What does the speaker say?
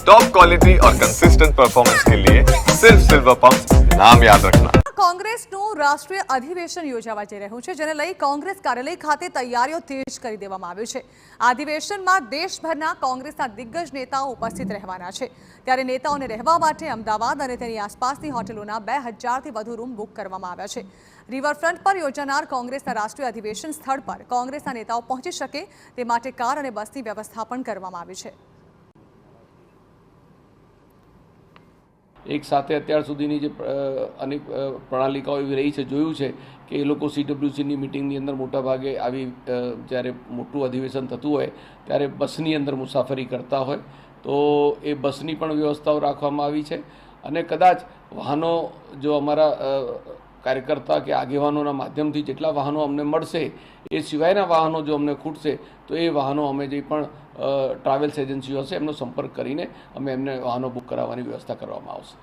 Top quality और consistent performance के लिए सिर्फ सिल्वर पंप नाम याद रखना। કોંગ્રેસનું રાષ્ટ્રીય અધિવેશન યોજાવા જઈ રહ્યું છે, જેને લઈ કોંગ્રેસ કાર્યાલય ખાતે તૈયારીઓ તેજ કરી દેવામાં આવી છે। આ અધિવેશનમાં દેશભરના કોંગ્રેસના દિગ્ગજ નેતાઓ ઉપસ્થિત રહેવાના છે, ત્યારે નેતાઓને રહેવા માટે અમદાવાદ અને તેની આસપાસની હોટેલોના 2000થી વધુ રૂમ બુક કરવામાં આવ્યા છે। રિવરફ્રન્ટ પર યોજાનાર કોંગ્રેસના રાષ્ટ્રીય અધિવેશન સ્થળ પર કોંગ્રેસના નેતાઓ પહોંચી શકે તે માટે કાર અને બસની વ્યવસ્થા પણ કરવામાં આવી છે। એક સાથે અત્યાર સુધીની જે અનેક પ્રણાલિકાઓ એવી રહી છે, જોયું છે કે એ લોકો CWCની મિટિંગની અંદર મોટાભાગે આવી જ્યારે મોટું અધિવેશન થતું હોય ત્યારે બસની અંદર મુસાફરી કરતા હોય, તો એ બસની પણ વ્યવસ્થાઓ રાખવામાં આવી છે। અને કદાચ વાહનો જો અમારા કાર્યકર્તા કે આગેવાનોના માધ્યમથી જેટલા વાહનો અમને મળશે એ સિવાયના વાહનો જો અમને ખૂટશે તો એ વાહનો અમે જે પણ ટ્રાવેલ્સ એજન્સીઓ હશે એમનો સંપર્ક કરીને અમે એમને વાહનો બુક કરાવવાની વ્યવસ્થા કરવામાં આવશે।